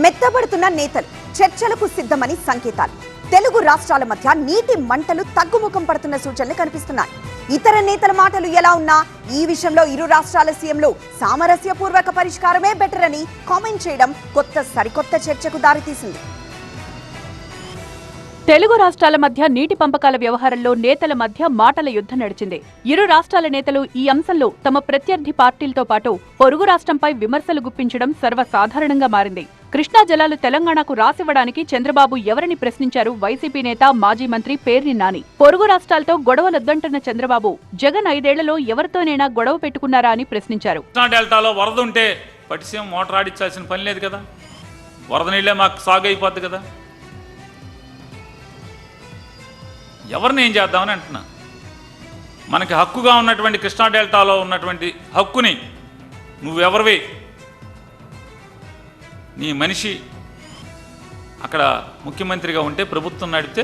మెత్తబడుతున్న నేతలు చర్చలకు సిద్ధమని సంకేతాలు. తెలుగు రాష్ట్రాల మధ్య నీటి మంటలు తగ్గుముఖం పడుతున్న సూచనలు కనిపిస్తున్నాయి. ఇతర నేతల మాటలు ఎలా ఉన్నా ఈ విషయంలో ఇరు రాష్ట్రాల సీఎంలు సామరస్యపూర్వక పరిష్కారమే బెటర్ అని కామెంట్ చేయడం సరికొత్త చర్చకు దారితీసింది. తెలుగు రాష్ట్రాల మధ్య నీటి పంపకాల వ్యవహారంలో నేతల మధ్య మాటల యుద్ధం నడిచింది. ఇరు రాష్ట్రాల నేతలు ఈ అంశంలో తమ ప్రత్యర్థి పార్టీలతో పాటు పొరుగు రాష్ట్రంపై విమర్శలు గుప్పించడం సర్వసాధారణంగా మారింది. కృష్ణా జలాలు తెలంగాణకు రాసివ్వడానికి చంద్రబాబు ఎవరిని ప్రశ్నించారు వైసీపీ నేత మాజీ మంత్రి పేర్ని నాని. పొరుగు రాష్ట్రాలతో గొడవలొద్దంటున్న చంద్రబాబు జగన్ 5 ఏళ్లలో ఎవరితోనైనా గొడవ పెట్టుకున్నారా అని ప్రశ్నించారు. కృష్ణా డెల్టాలో వరద ఉంటే పట్టిసీమ మోటార్ ఆడించాల్సిన పని లేదు కదా, వరద నీళ్ళే మాకు సాగు అయిపోద్ది కదా. ఎవరిని ఏం చేద్దామని అంటున్నా. మనకి హక్కుగా ఉన్నటువంటి కృష్ణా డెల్టాలో ఉన్నటువంటి హక్కుని నువ్వెవరివి, నీ మనిషి అక్కడ ముఖ్యమంత్రిగా ఉంటే ప్రభుత్వం నడిపితే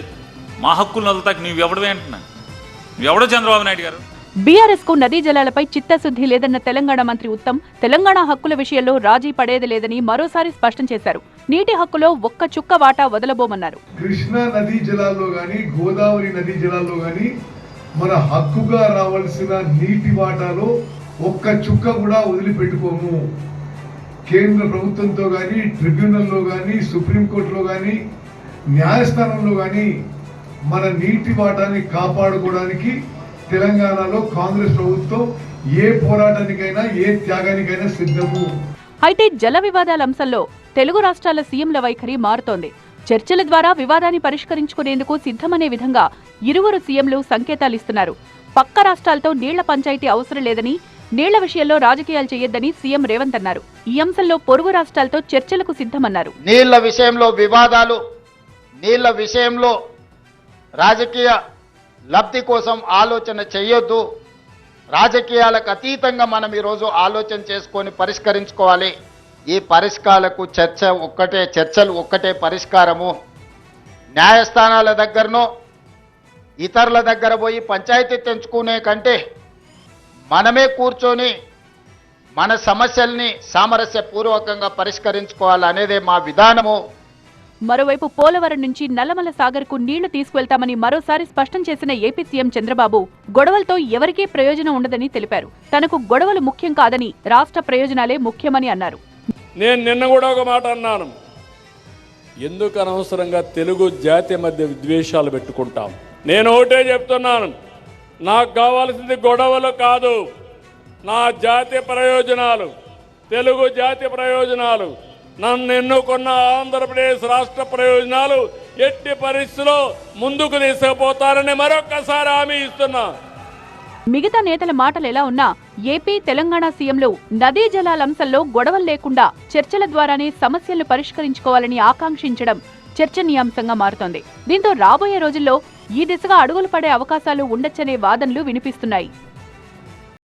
మా హక్కులు వదులుతాకి నువ్వెవడవే అంటున్నా. నువ్వెవడో చంద్రబాబు నాయుడు గారు. బీఆర్ఎస్ కు నదీ జలాలపై చిత్తశుద్ధి లేదన్న తెలంగాణ మంత్రి ఉత్తమ్ తెలంగాణ హక్కుల విషయంలో రాజీ పడేది లేదని మరోసారి స్పష్టం చేశారు. నీటి హక్కులో ఒక్క చుక్క వాటా వదలబోమన్నారు. కృష్ణా నదీ జలాల్లో గాని గోదావరి నదీ జలాల్లో గాని మన హక్కుగా రావాల్సిన నీటి వాటాలో ఒక్క చుక్క కూడా వదిలిపెట్టుకోము. కేంద్ర ప్రభుత్వంతో గాని ట్రిబ్యునల్లో గాని సుప్రీంకోర్టులో గాని న్యాయస్థానంలో గాని మన నీటి వాటాన్ని కాపాడుకోవడానికి తెలంగాణలో కాంగ్రెస్ ప్రభుత్వం ఏ పోరాటానికైనా ఏ త్యాగానికైనా సిద్ధము. అయితే జల వివాదాల అంశంలో తెలుగు రాష్ట్రాల సీఎంల వైఖరి మారుతోంది. చర్చల ద్వారా వివాదాన్ని పరిష్కరించుకునేందుకు సిద్ధమనే విధంగా ఇరువురు సీఎంలు సంకేతాలిస్తున్నారు. పక్క రాష్ట్రాలతో నీళ్ల పంచాయతీ అవసరం లేదని, నీళ్ల విషయంలో రాజకీయాలు చేయొద్దని సీఎం రేవంత్ అన్నారు. ఈ అంశంలో పొరుగు రాష్ట్రాలతో చర్చలకు సిద్ధమన్నారు. నీళ్ల విషయంలో వివాదాలు, నీళ్ల విషయంలో రాజకీయ లబ్ధి కోసం ఆలోచన చేయొద్దు. రాజకీయాలకు అతీతంగా మనం ఈరోజు ఆలోచన చేసుకొని పరిష్కరించుకోవాలి. ఈ పరిష్కారాలకు చర్చలు ఒక్కటే పరిష్కారము. న్యాయస్థానాల దగ్గరనో ఇతరుల దగ్గర పోయి పంచాయతీ తెంచుకునే కంటే మనమే కూర్చొని మన సమస్యల్ని సామరస్యపూర్వకంగా పరిష్కరించుకోవాలనేదే మా విధానము. మరోవైపు పోలవరం నుంచి నల్లమల సాగర్ కు నీళ్లు తీసుకువెళ్తామని మరోసారి స్పష్టం చేసిన ఏపీ సీఎం చంద్రబాబు గొడవలతో ఎవరికీ ప్రయోజనం ఉండదని తెలిపారు. తనకు గొడవలు ముఖ్యం కాదని, రాష్ట్ర ప్రయోజనాలే ముఖ్యమని అన్నారు. నేను నిన్న కూడా ఒక మాట అన్నాను, ఎందుకు అనవసరంగా తెలుగు జాతి మధ్య విద్వేషాలు పెట్టుకుంటాం. నేను ఒకటే చెప్తున్నాను, నాకు కావాల్సింది గొడవలు కాదు, నా జాతి ప్రయోజనాలు, తెలుగు జాతి ప్రయోజనాలు, నన్ను ఎన్నుకున్న ఆంధ్రప్రదేశ్ రాష్ట్ర ప్రయోజనాలు ఎట్టి పరిస్థితిలో ముందుకు తీసుకుపోతారని మరొక్కసారి హామీ ఇస్తున్నా. మిగతా నేతల మాటలు ఎలా ఉన్నా ఏపీ, తెలంగాణ సీఎంలు నదీ జలాల అంశంలో గొడవలు లేకుండా చర్చల ద్వారానే సమస్యలను పరిష్కరించుకోవాలని ఆకాంక్షించడం చర్చనీయాంశంగా మారుతోంది. దీంతో రాబోయే రోజుల్లో ఈ దిశగా అడుగులు పడే అవకాశాలు ఉండొచ్చనే వాదనలు వినిపిస్తున్నాయి.